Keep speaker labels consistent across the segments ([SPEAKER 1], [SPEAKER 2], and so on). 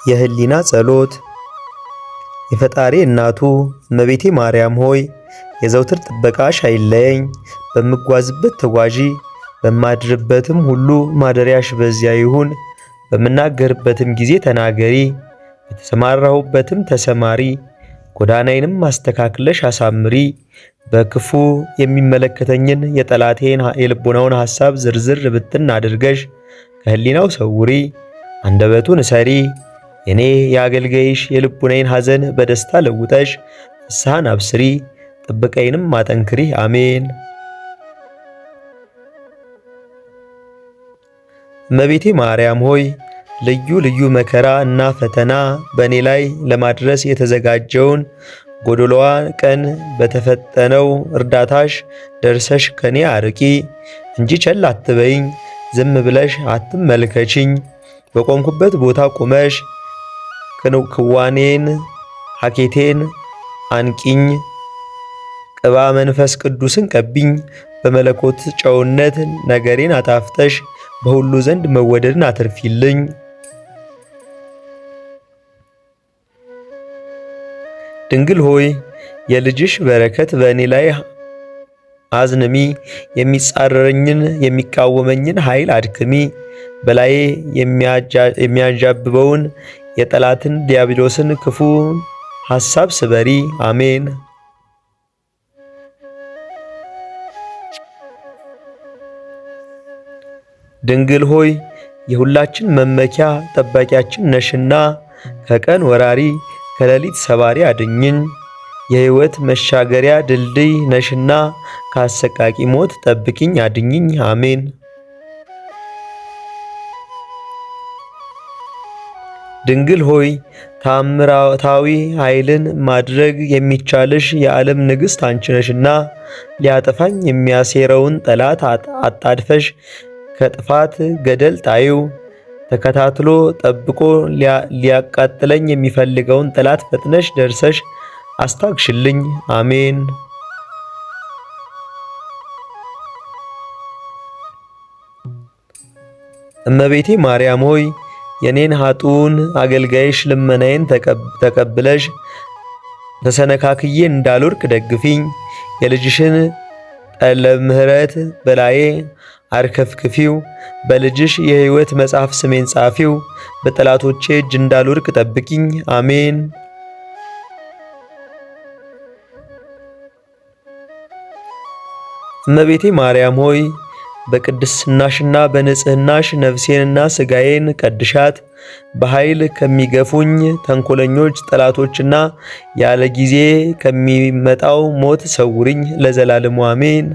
[SPEAKER 1] የህሊና ጸሎት። የፈጣሪ እናቱ እመቤቴ ማርያም ሆይ የዘውትር ጥበቃሽ አይለየኝ። በምጓዝበት ተጓዢ፣ በማድርበትም ሁሉ ማደሪያሽ በዚያ ይሁን። በምናገርበትም ጊዜ ተናገሪ፣ በተሰማራሁበትም ተሰማሪ። ጎዳናዬንም አስተካክለሽ አሳምሪ። በክፉ የሚመለከተኝን የጠላቴን የልቦናውን ሐሳብ ዝርዝር ብትን አድርገሽ ከህሊናው ሰውሪ። አንደበቱን እሰሪ። የኔ የአገልጋይሽ የልቡናዬን ሐዘን በደስታ ለውጠሽ ፍስሐን አብስሪ። ጥበቃዬንም አጠንክሪ። አሜን። እመቤቴ ማርያም ሆይ ልዩ ልዩ መከራ እና ፈተና በእኔ ላይ ለማድረስ የተዘጋጀውን ጎዶሎዋ ቀን በተፈጠነው እርዳታሽ ደርሰሽ ከኔ አርቂ እንጂ ቸል አትበይኝ። ዝም ብለሽ አትመልከችኝ። በቆምኩበት ቦታ ቁመሽ ክዋኔን ሐኬቴን አንቂኝ። ቅባ መንፈስ ቅዱስን ቀቢኝ። በመለኮት ጨውነት ነገሬን አጣፍጠሽ በሁሉ ዘንድ መወደድን አትርፊልኝ። ድንግል ሆይ የልጅሽ በረከት በእኔ ላይ አዝንሚ። የሚጻረረኝን የሚቃወመኝን ኃይል አድክሚ። በላዬ የሚያንዣብበውን የጠላትን ዲያብሎስን ክፉ ሐሳብ ስበሪ። አሜን። ድንግል ሆይ የሁላችን መመኪያ ጠባቂያችን ነሽና ከቀን ወራሪ ከሌሊት ሰባሪ አድኝኝ። የሕይወት መሻገሪያ ድልድይ ነሽና ከአሰቃቂ ሞት ጠብቂኝ አድኝኝ። አሜን። ድንግል ሆይ ታምራታዊ ኃይልን ማድረግ የሚቻልሽ የዓለም ንግሥት አንቺ ነሽና ሊያጠፋኝ የሚያሴረውን ጠላት አጣድፈሽ ከጥፋት ገደል ጣዩ። ተከታትሎ ጠብቆ ሊያቃጥለኝ የሚፈልገውን ጠላት ፈጥነሽ ደርሰሽ አስታግሽልኝ። አሜን። እመቤቴ ማርያም ሆይ የኔን ኃጥኡን አገልጋይሽ ልመናዬን ተቀብለሽ ተሰነካክዬ እንዳልወድቅ ደግፊኝ። የልጅሽን ጠለ ምሕረት በላዬ አርከፍክፊው። በልጅሽ የሕይወት መጽሐፍ ስሜን ጻፊው። በጠላቶቼ እጅ እንዳልወድቅ ጠብቂኝ። አሜን። እመቤቴ ማርያም ሆይ በቅድስናሽና በንጽህናሽ ነፍሴንና ሥጋዬን ቀድሻት። በኃይል ከሚገፉኝ ተንኮለኞች ጠላቶችና ያለ ጊዜ ከሚመጣው ሞት ሰውሪኝ ለዘላለሙ አሜን።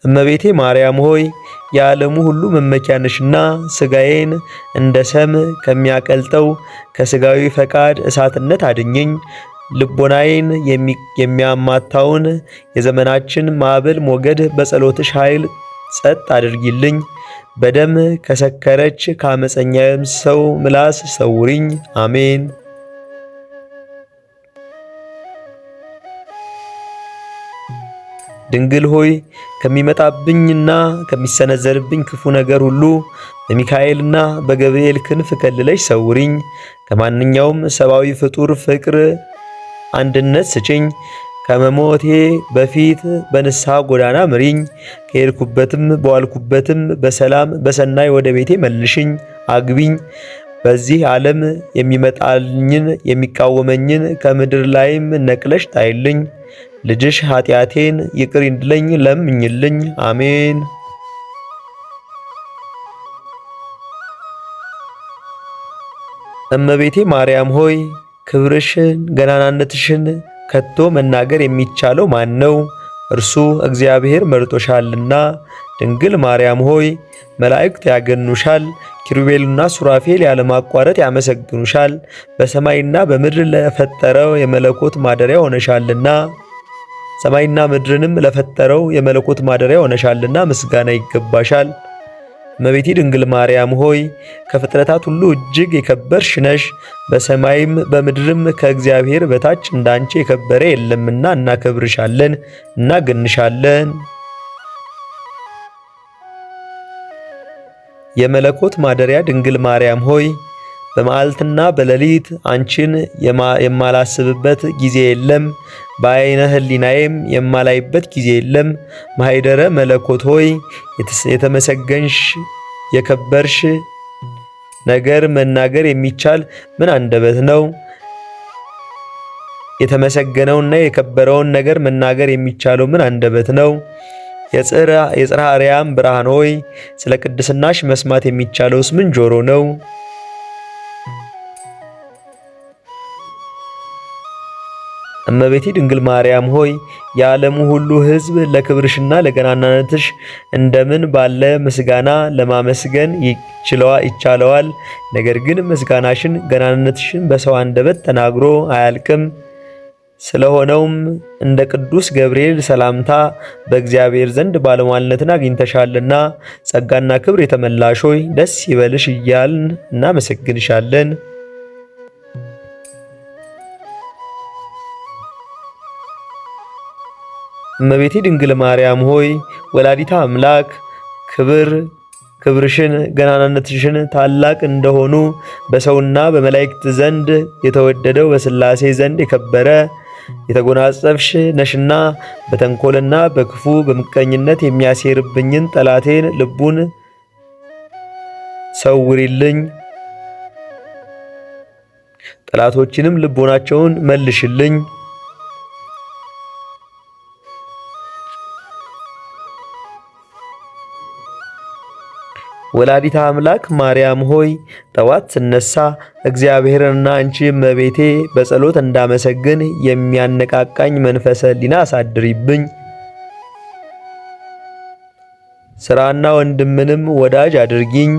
[SPEAKER 1] እመቤቴ ማርያም ሆይ የዓለሙ ሁሉ መመኪያ ነሽና ሥጋዬን እንደ ሰም ከሚያቀልጠው ከሥጋዊ ፈቃድ እሳትነት አድኝኝ። ልቦናዬን የሚያማታውን የዘመናችን ማዕበል ሞገድ በጸሎትሽ ኃይል ጸጥ አድርጊልኝ። በደም ከሰከረች ከአመፀኛም ሰው ምላስ ሰውሪኝ። አሜን። ድንግል ሆይ ከሚመጣብኝና ከሚሰነዘርብኝ ክፉ ነገር ሁሉ በሚካኤልና በገብርኤል ክንፍ ከልለሽ ሰውሪኝ። ከማንኛውም ሰብአዊ ፍጡር ፍቅር አንድነት ስጭኝ። ከመሞቴ በፊት በንስሐ ጎዳና ምሪኝ። ከሄድኩበትም በዋልኩበትም በሰላም በሰናይ ወደ ቤቴ መልሽኝ፣ አግቢኝ። በዚህ ዓለም የሚመጣልኝን የሚቃወመኝን ከምድር ላይም ነቅለሽ ጣይልኝ። ልጅሽ ኃጢአቴን ይቅር እንዲለኝ ለምኝልኝ። አሜን። እመቤቴ ማርያም ሆይ ክብርሽን ገናናነትሽን ከቶ መናገር የሚቻለው ማን ነው? እርሱ እግዚአብሔር መርጦሻልና። ድንግል ማርያም ሆይ መላእክት ያገኑሻል፣ ኪሩቤልና ሱራፌል ያለማቋረጥ ያመሰግኑሻል። በሰማይና በምድር ለፈጠረው የመለኮት ማደሪያ ሆነሻልና ሰማይና ምድርንም ለፈጠረው የመለኮት ማደሪያ ሆነሻልና ምስጋና ይገባሻል። እመቤቴ ድንግል ማርያም ሆይ ከፍጥረታት ሁሉ እጅግ የከበርሽ ነሽ። በሰማይም በምድርም ከእግዚአብሔር በታች እንዳንቺ የከበረ የለምና እናከብርሻለን፣ እናገንሻለን። የመለኮት ማደሪያ ድንግል ማርያም ሆይ በመዓልትና በሌሊት አንቺን የማላስብበት ጊዜ የለም። በዓይነ ሕሊናዬም የማላይበት ጊዜ የለም። ማኅደረ መለኮት ሆይ የተመሰገንሽ የከበርሽ ነገር መናገር የሚቻል ምን አንደበት ነው? የተመሰገነውና የከበረውን ነገር መናገር የሚቻለው ምን አንደበት ነው? የጽርሐ አርያም ብርሃን ሆይ ስለ ቅድስናሽ መስማት የሚቻለውስ ምን ጆሮ ነው? እመቤቴ ድንግል ማርያም ሆይ የዓለሙ ሁሉ ሕዝብ ለክብርሽና ለገናናነትሽ እንደምን ባለ ምስጋና ለማመስገን ይቻለዋል። ነገር ግን ምስጋናሽን ገናናነትሽን በሰው አንደበት ተናግሮ አያልቅም። ስለሆነውም እንደ ቅዱስ ገብርኤል ሰላምታ በእግዚአብሔር ዘንድ ባለሟልነትን አግኝተሻልና ጸጋና ክብር የተመላሽ ሆይ ደስ ይበልሽ እያልን እናመሰግንሻለን። እመቤቴ ድንግል ማርያም ሆይ ወላዲታ አምላክ ክብርሽን ገናናነትሽን ታላቅ እንደሆኑ በሰውና በመላእክት ዘንድ የተወደደው በሥላሴ ዘንድ የከበረ የተጎናጸፍሽ ነሽና በተንኮልና በክፉ በምቀኝነት የሚያሴርብኝን ጠላቴን ልቡን ሰውሪልኝ፣ ጠላቶችንም ልቦናቸውን መልሽልኝ። ወላዲታ አምላክ ማርያም ሆይ ጠዋት ስነሳ እግዚአብሔርና አንቺ እመቤቴ በጸሎት እንዳመሰግን የሚያነቃቃኝ መንፈሰ ሕሊና አሳድሪብኝ። ሥራና ወንድምንም ወዳጅ አድርጊኝ።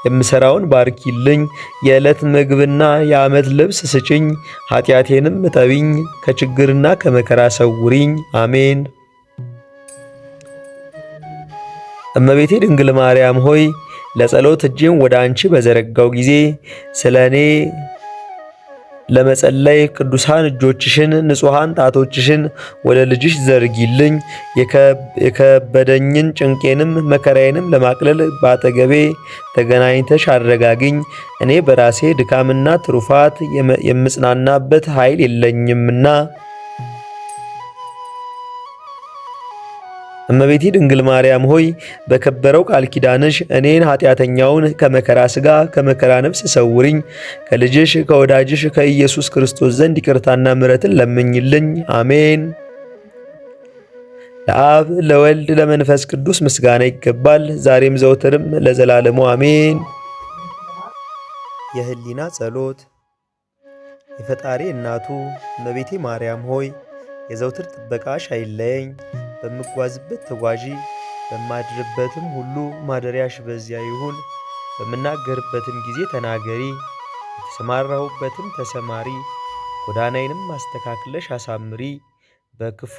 [SPEAKER 1] የምሠራውን ባርኪልኝ። የዕለት ምግብና የዓመት ልብስ ስጭኝ። ኃጢአቴንም እጠቢኝ፣ ከችግርና ከመከራ ሰውሪኝ። አሜን። እመቤቴ ድንግል ማርያም ሆይ ለጸሎት እጄን ወደ አንቺ በዘረጋው ጊዜ ስለ እኔ ለመጸለይ ቅዱሳን እጆችሽን ንጹሐን ጣቶችሽን ወደ ልጅሽ ዘርጊልኝ። የከበደኝን ጭንቄንም መከራዬንም ለማቅለል በአጠገቤ ተገናኝተሽ አረጋግኝ። እኔ በራሴ ድካምና ትሩፋት የምጽናናበት ኃይል የለኝምና። እመቤቴ ድንግል ማርያም ሆይ በከበረው ቃል ኪዳንሽ እኔን ኃጢአተኛውን ከመከራ ሥጋ ከመከራ ነፍስ ሰውሪኝ። ከልጅሽ ከወዳጅሽ ከኢየሱስ ክርስቶስ ዘንድ ይቅርታና ምሕረትን ለምኝልኝ። አሜን። ለአብ ለወልድ ለመንፈስ ቅዱስ ምስጋና ይገባል፣ ዛሬም ዘውትርም ለዘላለሙ አሜን። የህሊና ጸሎት። የፈጣሪ እናቱ እመቤቴ ማርያም ሆይ የዘውትር ጥበቃሽ አይለየኝ። በምጓዝበት ተጓዢ፣ በማድርበትም ሁሉ ማደሪያሽ በዚያ ይሁን። በምናገርበትም ጊዜ ተናገሪ፣ የተሰማራሁበትም ተሰማሪ። ጎዳናዬንም አስተካክለሽ አሳምሪ። በክፉ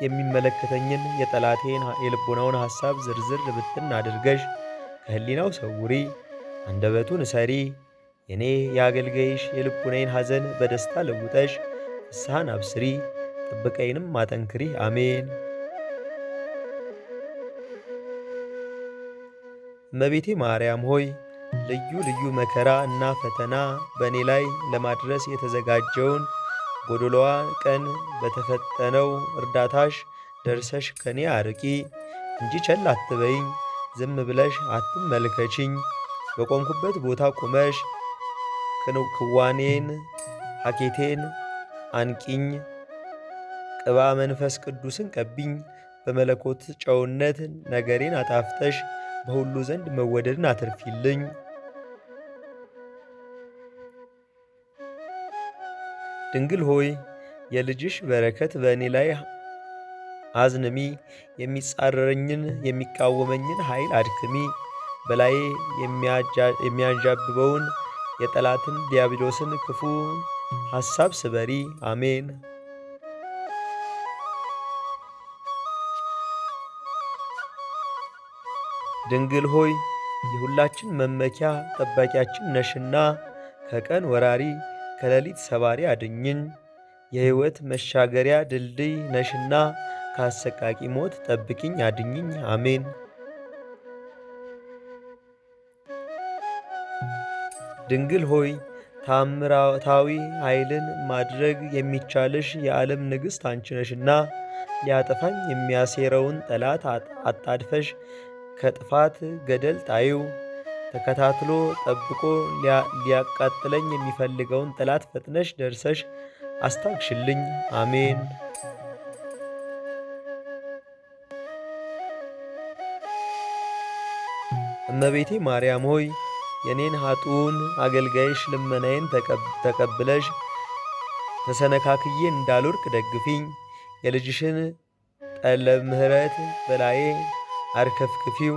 [SPEAKER 1] የሚመለከተኝን የጠላቴን የልቦናውን ሐሳብ ዝርዝር ብትን አድርገሽ ከህሊናው ሰውሪ። አንደበቱን እሰሪ። የኔ የአገልጋይሽ የልቡናዬን ሐዘን በደስታ ለውጠሽ ፍስሐን አብስሪ። ጥበቃዬንም አጠንክሪ። አሜን። እመቤቴ ማርያም ሆይ ልዩ ልዩ መከራ እና ፈተና በእኔ ላይ ለማድረስ የተዘጋጀውን ጎዶሎዋ ቀን በተፈጠነው እርዳታሽ ደርሰሽ ከኔ አርቂ እንጂ ቸል አትበይኝ። ዝም ብለሽ አትመልከችኝ። በቆምኩበት ቦታ ቁመሽ ክዋኔን ሐኬቴን አንቂኝ። ቅባ መንፈስ ቅዱስን ቀቢኝ። በመለኮት ጨውነት ነገሬን አጣፍጠሽ በሁሉ ዘንድ መወደድን አትርፊልኝ። ድንግል ሆይ የልጅሽ በረከት በእኔ ላይ አዝንሚ። የሚጻረረኝን የሚቃወመኝን ኃይል አድክሚ። በላዬ የሚያንዣብበውን የጠላትን ዲያብሎስን ክፉ ሐሳብ ስበሪ። አሜን። ድንግል ሆይ የሁላችን መመኪያ ጠባቂያችን ነሽና ከቀን ወራሪ ከሌሊት ሰባሪ አድኝን። የሕይወት መሻገሪያ ድልድይ ነሽና ከአሰቃቂ ሞት ጠብቂኝ አድኝኝ። አሜን። ድንግል ሆይ ታምራታዊ ኃይልን ማድረግ የሚቻልሽ የዓለም ንግሥት አንቺ ነሽና ሊያጠፋኝ የሚያሴረውን ጠላት አጣድፈሽ ከጥፋት ገደል ጣዩ። ተከታትሎ ጠብቆ ሊያቃጥለኝ የሚፈልገውን ጠላት ፈጥነሽ ደርሰሽ አስታግሽልኝ። አሜን። እመቤቴ ማርያም ሆይ የኔን ኃጥኡን አገልጋይሽ ልመናዬን ተቀብለሽ ተሰነካክዬ እንዳልወድቅ ደግፊኝ። የልጅሽን ጠለ ምሕረት በላዬ አርከፍክፊው።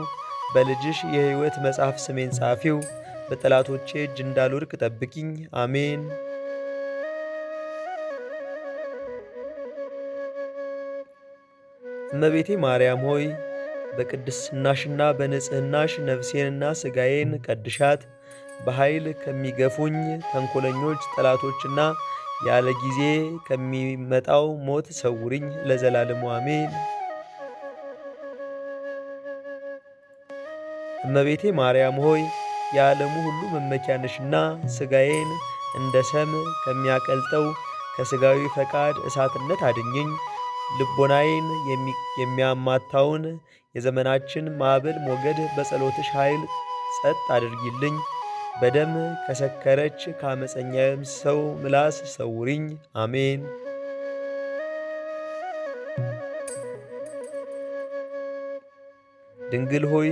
[SPEAKER 1] በልጅሽ የሕይወት መጽሐፍ ስሜን ጻፊው። በጠላቶቼ እጅ እንዳልወድቅ ጠብቂኝ። አሜን። እመቤቴ ማርያም ሆይ በቅድስናሽና በንጽሕናሽ ነፍሴንና ሥጋዬን ቀድሻት። በኃይል ከሚገፉኝ ተንኰለኞች ጠላቶችና ያለ ጊዜ ከሚመጣው ሞት ሰውሪኝ ለዘላለሙ አሜን። እመቤቴ ማርያም ሆይ የዓለሙ ሁሉ መመኪያ ነሽና ሥጋዬን እንደ ሰም ከሚያቀልጠው ከሥጋዊ ፈቃድ እሳትነት አድኝኝ። ልቦናዬን የሚያማታውን የዘመናችን ማዕበል ሞገድ በጸሎትሽ ኃይል ጸጥ አድርጊልኝ። በደም ከሰከረች ከአመፀኛም ሰው ምላስ ሰውሪኝ። አሜን። ድንግል ሆይ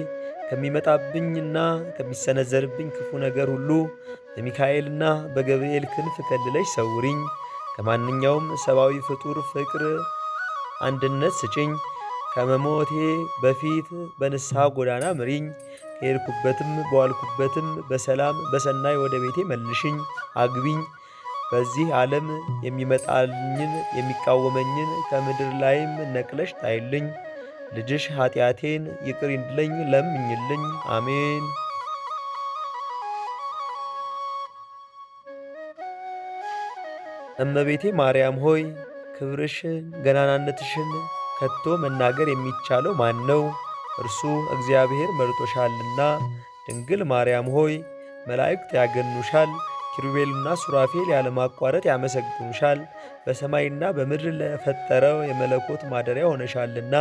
[SPEAKER 1] ከሚመጣብኝና ከሚሰነዘርብኝ ክፉ ነገር ሁሉ በሚካኤልና በገብርኤል ክንፍ ከልለሽ ሰውሪኝ። ከማንኛውም ሰብአዊ ፍጡር ፍቅር አንድነት ስጭኝ። ከመሞቴ በፊት በንስሐ ጎዳና ምሪኝ። ከሄድኩበትም በዋልኩበትም በሰላም በሰናይ ወደ ቤቴ መልሽኝ፣ አግቢኝ። በዚህ ዓለም የሚመጣልኝን የሚቃወመኝን ከምድር ላይም ነቅለሽ ጣይልኝ። ልጅሽ ኃጢአቴን ይቅር እንዲለኝ ለምኝልኝ። አሜን። እመቤቴ ማርያም ሆይ ክብርሽን ገናናነትሽን ከቶ መናገር የሚቻለው ማን ነው? እርሱ እግዚአብሔር መርጦሻልና። ድንግል ማርያም ሆይ መላእክት ያገኑሻል፣ ኪሩቤልና ሱራፌል ያለማቋረጥ ያመሰግኑሻል። በሰማይና በምድር ለፈጠረው የመለኮት ማደሪያ ሆነሻልና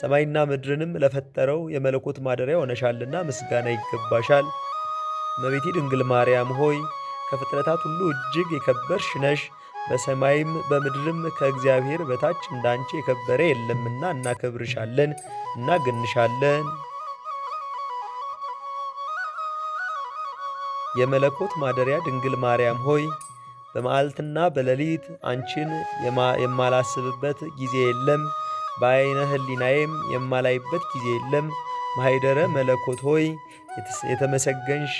[SPEAKER 1] ሰማይና ምድርንም ለፈጠረው የመለኮት ማደሪያ ሆነሻልና ምስጋና ይገባሻል። እመቤቴ ድንግል ማርያም ሆይ ከፍጥረታት ሁሉ እጅግ የከበርሽ ነሽ። በሰማይም በምድርም ከእግዚአብሔር በታች እንዳንቺ የከበረ የለምና እናከብርሻለን፣ እናገንሻለን። የመለኮት ማደሪያ ድንግል ማርያም ሆይ በመዓልትና በሌሊት አንቺን የማላስብበት ጊዜ የለም። በዓይነ ሕሊናዬም የማላይበት ጊዜ የለም። ማኅደረ መለኮት ሆይ የተመሰገንሽ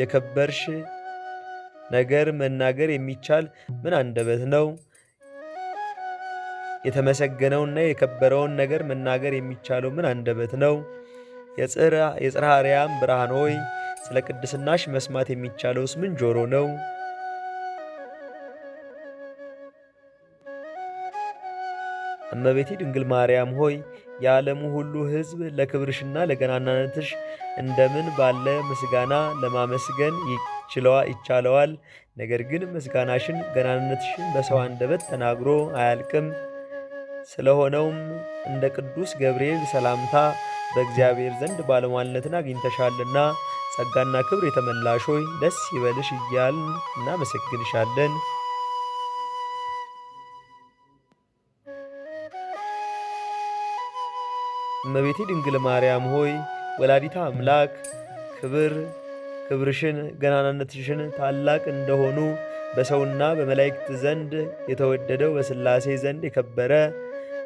[SPEAKER 1] የከበርሽ ነገር መናገር የሚቻል ምን አንደበት ነው? የተመሰገነውና የከበረውን ነገር መናገር የሚቻለው ምን አንደበት ነው? የጽርሐ አርያም ብርሃን ሆይ ስለ ቅድስናሽ መስማት የሚቻለውስ ምን ጆሮ ነው? እመቤቴ ድንግል ማርያም ሆይ የዓለሙ ሁሉ ሕዝብ ለክብርሽና ለገናናነትሽ እንደምን ባለ ምስጋና ለማመስገን ይቻለዋል። ነገር ግን ምስጋናሽን ገናናነትሽን በሰው አንደበት ተናግሮ አያልቅም። ስለሆነውም እንደ ቅዱስ ገብርኤል ሰላምታ በእግዚአብሔር ዘንድ ባለሟልነትን አግኝተሻልና ጸጋና ክብር የተመላሽ ሆይ ደስ ይበልሽ እያልን እናመሰግንሻለን። እመቤቴ ድንግል ማርያም ሆይ ወላዲታ አምላክ ክብርሽን ገናናነትሽን ታላቅ እንደሆኑ በሰውና በመላእክት ዘንድ የተወደደው በሥላሴ ዘንድ የከበረ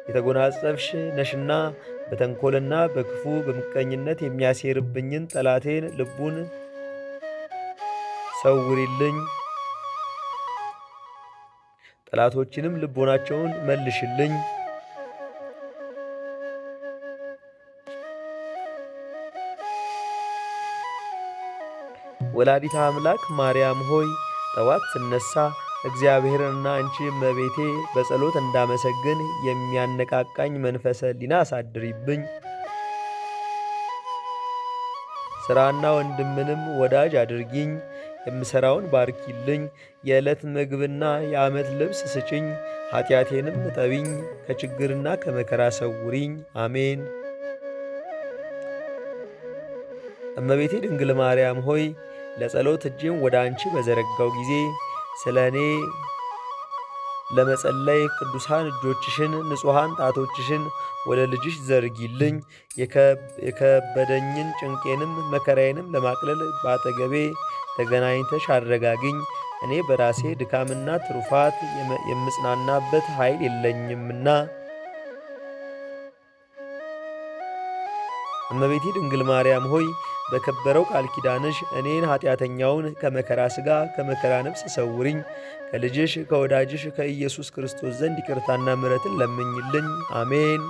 [SPEAKER 1] የተጎናጸፍሽ ነሽና በተንኰልና በክፉ በምቀኝነት የሚያሴርብኝን ጠላቴን ልቡን ሰውሪልኝ። ጠላቶችንም ልቦናቸውን መልሽልኝ። ወላዲተ አምላክ ማርያም ሆይ ጠዋት ስነሳ እግዚአብሔርንና አንቺ እመቤቴ በጸሎት እንዳመሰግን የሚያነቃቃኝ መንፈሰ ሕሊና አሳድሪብኝ። ሥራና ወንድምንም ወዳጅ አድርጊኝ። የምሠራውን ባርኪልኝ። የዕለት ምግብና የዓመት ልብስ ስጭኝ። ኃጢአቴንም እጠቢኝ፣ ከችግርና ከመከራ ሰውሪኝ። አሜን። እመቤቴ ድንግል ማርያም ሆይ ለጸሎት እጄን ወደ አንቺ በዘረጋው ጊዜ ስለ እኔ ለመጸለይ ቅዱሳን እጆችሽን ንጹሐን ጣቶችሽን ወደ ልጅሽ ዘርጊልኝ። የከበደኝን ጭንቄንም መከራዬንም ለማቅለል በአጠገቤ ተገናኝተሽ አረጋግኝ። እኔ በራሴ ድካምና ትሩፋት የምጽናናበት ኃይል የለኝምና። እመቤቴ ድንግል ማርያም ሆይ በከበረው ቃል ኪዳንሽ እኔን ኃጢአተኛውን ከመከራ ሥጋ ከመከራ ነፍስ ሰውሪኝ። ከልጅሽ ከወዳጅሽ ከኢየሱስ ክርስቶስ ዘንድ ይቅርታና ምሕረትን ለምኝልኝ። አሜን።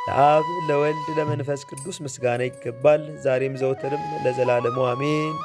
[SPEAKER 1] ለአብ ለወልድ ለመንፈስ ቅዱስ ምስጋና ይገባል፣ ዛሬም ዘውትርም ለዘላለሙ አሜን።